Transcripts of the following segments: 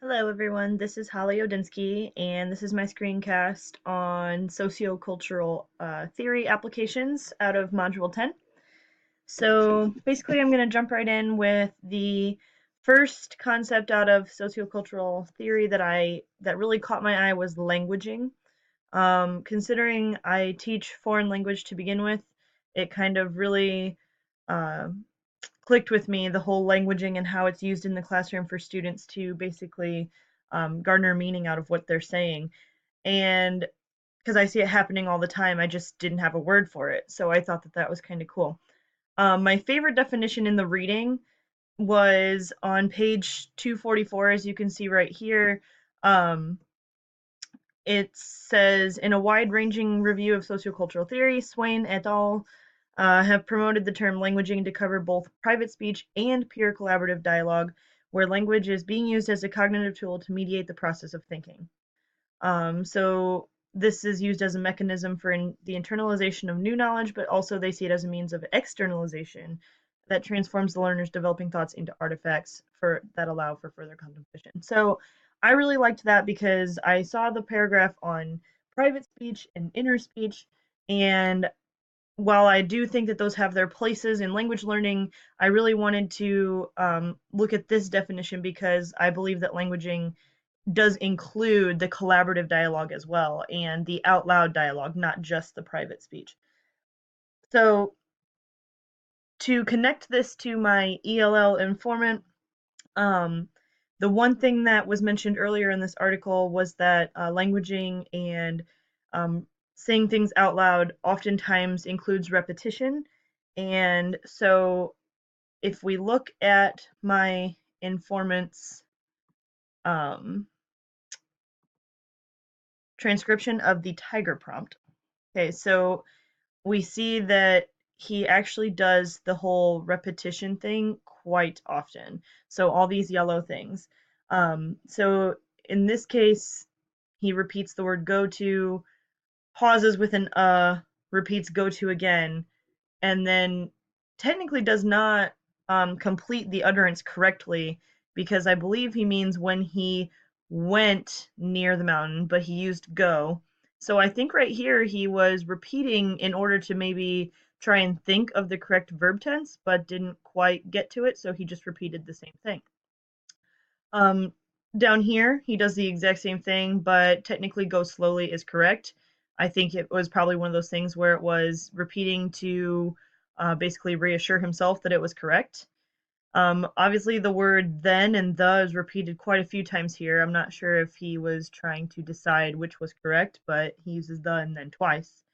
Hello, everyone. This is Holly Odinsky, and this is my screencast on sociocultural theory applications out of Module 10. So basically, I'm going to jump right in with the first concept out of sociocultural theory that really caught my eye was languaging. Considering I teach foreign language to begin with, it kind of really uh, clicked with me, the whole languaging and how it's used in the classroom for students to basically garner meaning out of what they're saying. And because I see it happening all the time, I just didn't have a word for it. So I thought that that was kind of cool. My favorite definition in the reading was on page 244, as you can see right here. Um, it says, in a wide-ranging review of sociocultural theory, Swain et al. Have promoted the term languaging to cover both private speech and peer collaborative dialogue, where language is being used as a cognitive tool to mediate the process of thinking. So this is used as a mechanism for the internalization of new knowledge, but also they see it as a means of externalization that transforms the learner's developing thoughts into artifacts that allow for further contemplation. So I really liked that because I saw the paragraph on private speech and inner speech, and while I do think that those have their places in language learning, I really wanted to look at this definition because I believe that languaging does include the collaborative dialogue as well and the out loud dialogue, not just the private speech. So, to connect this to my ELL informant, um, the one thing that was mentioned earlier in this article was that languaging and saying things out loud oftentimes includes repetition. And so if we look at my informant's um, transcription of the tiger prompt, okay, so we see that he actually does the whole repetition thing quite often. So all these yellow things. So in this case, he repeats the word go to, pauses with an repeats go to again, and then technically does not complete the utterance correctly because I believe he means when he went near the mountain, but he used go. So I think right here he was repeating in order to maybe try and think of the correct verb tense, but didn't quite get to it, so he just repeated the same thing. Um, Down here, he does the exact same thing, but technically go slowly is correct. I think it was probably one of those things where it was repeating to basically reassure himself that it was correct. Obviously, the word then and the is repeated quite a few times here. I'm not sure if he was trying to decide which was correct, but he uses the and then twice.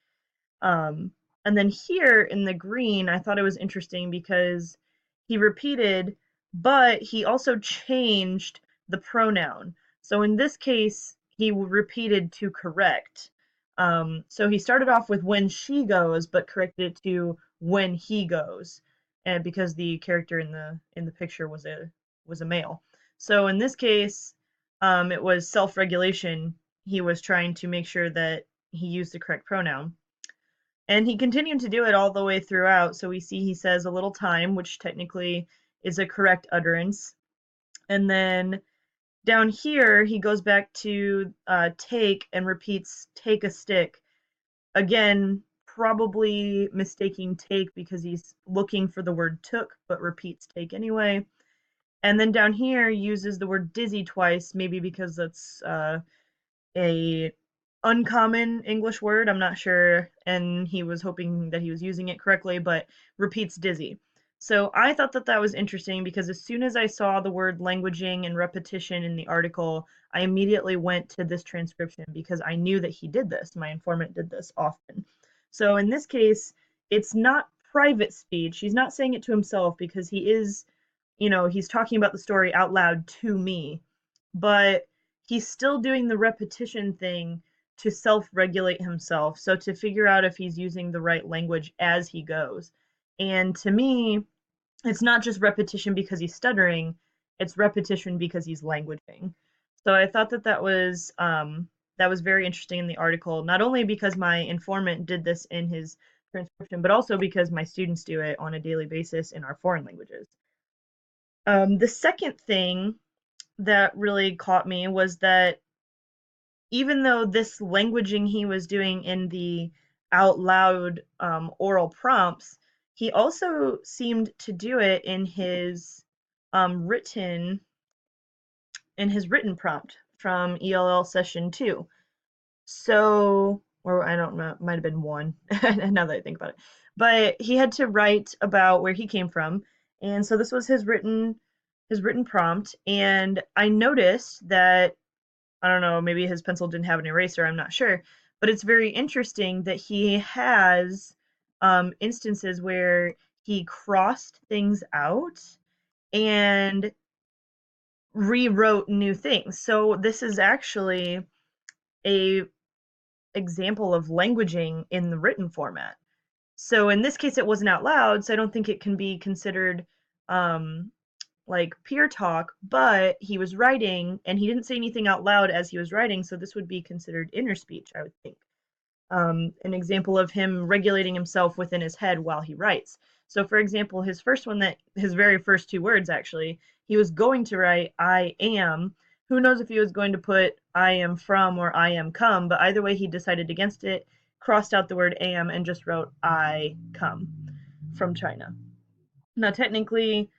Um, and then here in the green, I thought it was interesting because he repeated, but he also changed the pronoun. So in this case, he repeated to correct. So he started off with when she goes, but corrected it to when he goes, and because the character in the picture was a male. So in this case, it was self-regulation. He was trying to make sure that he used the correct pronoun. And he continued to do it all the way throughout. So we see he says a little time, which technically is a correct utterance. And then down here, he goes back to take and repeats take a stick. Again, probably mistaking take because he's looking for the word took, but repeats take anyway. And then down here, uses the word dizzy twice, maybe because that's a uncommon English word. I'm not sure, and he was hoping that he was using it correctly, but repeats dizzy. So I thought that that was interesting because as soon as I saw the word languaging and repetition in the article, I immediately went to this transcription because I knew that he did this. My informant did this often. So in this case, it's not private speech. He's not saying it to himself because he is, he's talking about the story out loud to me, but he's still doing the repetition thing to self-regulate himself. So to figure out if he's using the right language as he goes. And to me, it's not just repetition because he's stuttering, it's repetition because he's languaging. So I thought that that was very interesting in the article, not only because my informant did this in his transcription, but also because my students do it on a daily basis in our foreign languages. The second thing that really caught me was that even though this languaging he was doing in the out loud oral prompts, he also seemed to do it um, written in his written prompt from ELL session 2. So, or I don't know, it might have been 1 now that I think about it. But he had to write about where he came from, and so this was his written prompt, and I noticed that I don't know, maybe his pencil didn't have an eraser, I'm not sure. But it's very interesting that he has instances where he crossed things out and rewrote new things. So this is actually a example of languaging in the written format. So in this case, it wasn't out loud, so I don't think it can be considered um, like peer talk, but he was writing and he didn't say anything out loud as he was writing, so this would be considered inner speech, I would think. An example of him regulating himself within his head while he writes. So, for example, his first one, that his very first 2 words actually, he was going to write I am. Who knows if he was going to put I am from or I am come, but either way, he decided against it, crossed out the word am, and just wrote I come from China. Now, technically,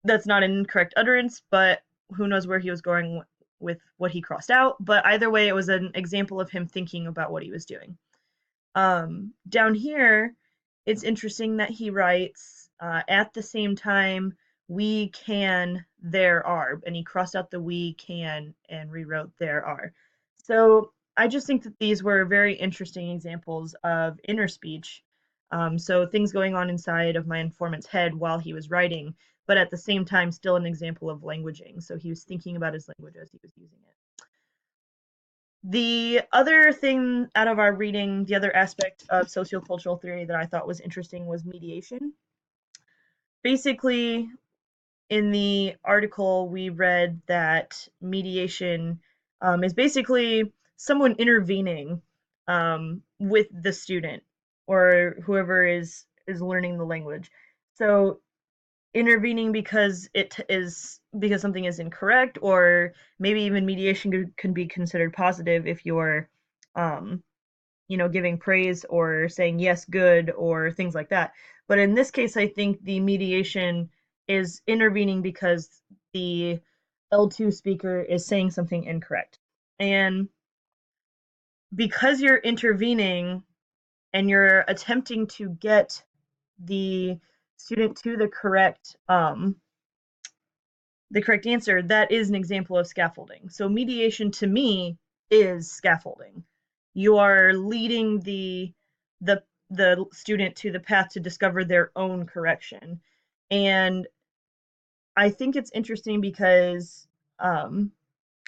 that's not an incorrect utterance, but who knows where he was going with what he crossed out. But either way, it was an example of him thinking about what he was doing. Down here, it's interesting that he writes at the same time, we can, there are, and he crossed out the we can and rewrote there are. So I just think that these were very interesting examples of inner speech. So things going on inside of my informant's head while he was writing, but at the same time, still an example of languaging. So he was thinking about his language as he was using it. The other thing out of our reading, the other aspect of sociocultural theory that I thought was interesting was mediation. Basically, in the article, we read that mediation is basically someone intervening with the student or whoever is learning the language. So intervening because because something is incorrect, or maybe even mediation can be considered positive if you're um, giving praise or saying yes, good, or things like that. But in this case, I think the mediation is intervening because the L2 speaker is saying something incorrect. And because you're intervening and you're attempting to get the student to the correct answer, that is an example of scaffolding. So mediation to me is scaffolding. You are leading the the student to the path to discover their own correction. And I think it's interesting because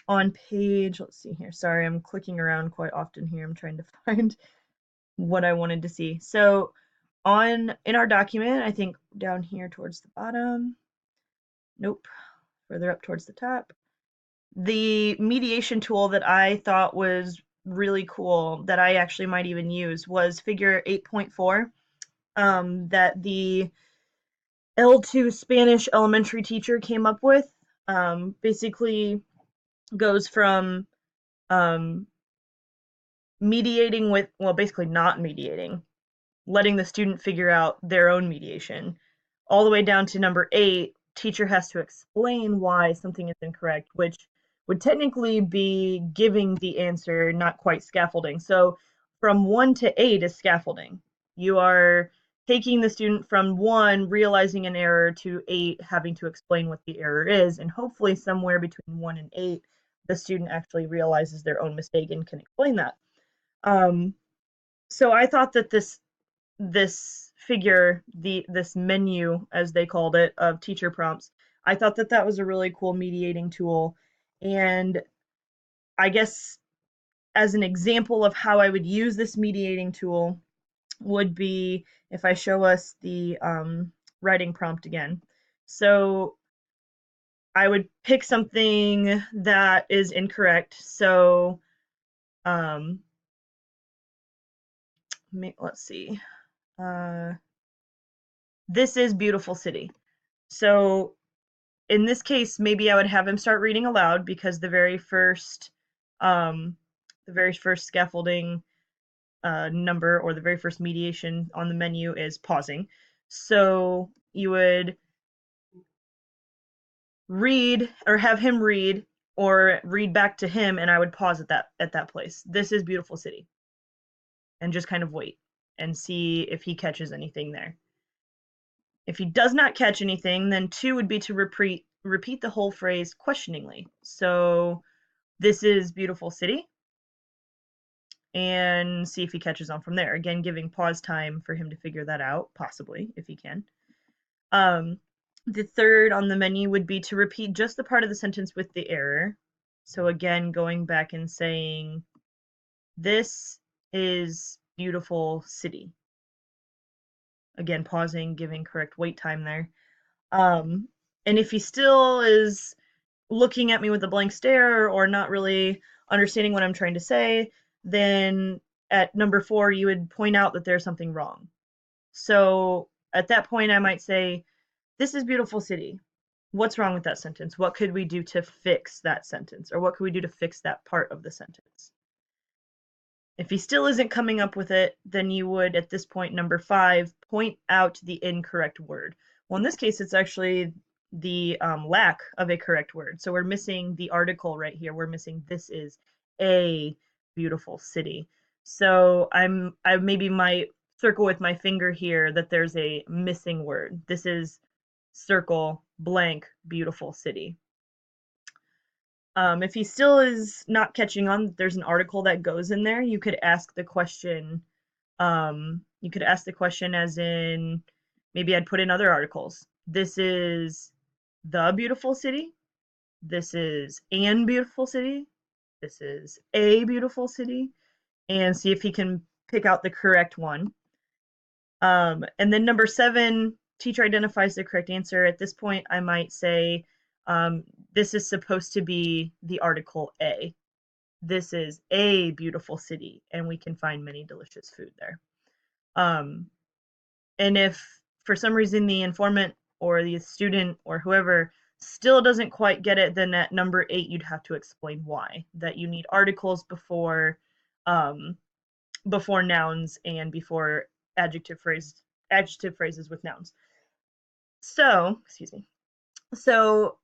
on page, let's see here. Sorry, I'm clicking around quite often here. I'm trying to find what I wanted to see. So on in our document, I think down here towards the bottom. Nope, further up towards the top. The mediation tool that I thought was really cool that I actually might even use was figure 8.4 that the L2 Spanish elementary teacher came up with. Basically goes from um, mediating with, well, basically not mediating, letting the student figure out their own mediation, all the way down to number 8, teacher has to explain why something is incorrect, which would technically be giving the answer, not quite scaffolding. So from 1 to 8 is scaffolding. You are taking the student from 1 realizing an error to 8 having to explain what the error is, and hopefully somewhere between 1 and 8 the student actually realizes their own mistake and can explain that. Um, so I thought that this figure, this menu as they called it of teacher prompts, I thought that that was a really cool mediating tool. And I guess as an example of how I would use this mediating tool would be if I show us the writing prompt again. So I would pick something that is incorrect. So um, let's see. Uh, this is beautiful city. So in this case, maybe I would have him start reading aloud because um, the very first scaffolding number or the very first mediation on the menu is pausing. So you would read or have him read or read back to him, and I would pause at that place. This is beautiful city, and just kind of wait and see if he catches anything there. If he does not catch anything, then two would be to repeat the whole phrase questioningly. So this is beautiful city, and see if he catches on from there. Again, giving pause time for him to figure that out, possibly, if he can. The third on the menu would be to repeat just the part of the sentence with the error. So again, going back and saying, this is beautiful city. Again, pausing, giving correct wait time there. And if he still is looking at me with a blank stare or not really understanding what I'm trying to say, then at number 4, you would point out that there's something wrong. So at that point, I might say, this is beautiful city. What's wrong with that sentence? What could we do to fix that sentence? Or what could we do to fix that part of the sentence? If he still isn't coming up with it, then you would, at this point, number 5, point out the incorrect word. Well, in this case, it's actually the lack of a correct word. So we're missing the article right here. We're missing this is a beautiful city. So I maybe might circle with my finger here that there's a missing word. This is circle blank beautiful city. If he still is not catching on, there's an article that goes in there. You could ask the question. You could ask the question as in, maybe I'd put in other articles. This is the beautiful city. This is an beautiful city. This is a beautiful city. And see if he can pick out the correct one. And then number 7, teacher identifies the correct answer. At this point, I might say, this is supposed to be the article A. This is a beautiful city, and we can find many delicious food there. And if for some reason the informant or the student or whoever still doesn't quite get it, then at number 8, you'd have to explain why. That you need articles before nouns and before adjective phrases with nouns. So, excuse me. So,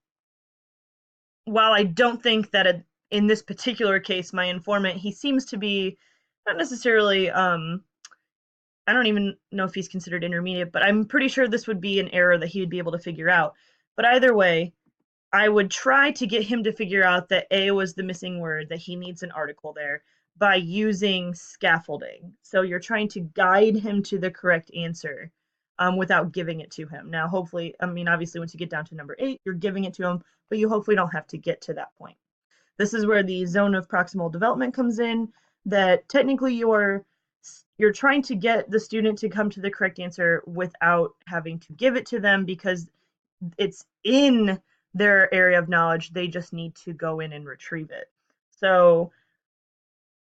while I don't think that in this particular case, my informant, he seems to be not necessarily, I don't even know if he's considered intermediate, but I'm pretty sure this would be an error that he would be able to figure out. But either way, I would try to get him to figure out that A was the missing word, that he needs an article there, by using scaffolding. So you're trying to guide him to the correct answer without giving it to him. Now, hopefully, I mean, obviously, once you get down to number 8, you're giving it to him, but you hopefully don't have to get to that point. This is where the zone of proximal development comes in, that technically you're trying to get the student to come to the correct answer without having to give it to them because it's in their area of knowledge. They just need to go in and retrieve it. So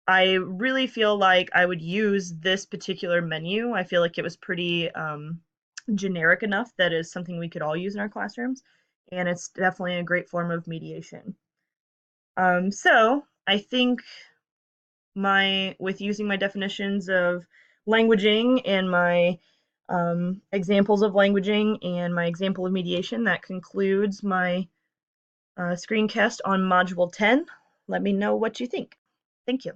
I really feel like I would use this particular menu. I feel like it was pretty generic enough that is something we could all use in our classrooms, and it's definitely a great form of mediation. So I think with using my definitions of languaging and my examples of languaging and my example of mediation, that concludes my screencast on Module 10. Let me know what you think. Thank you.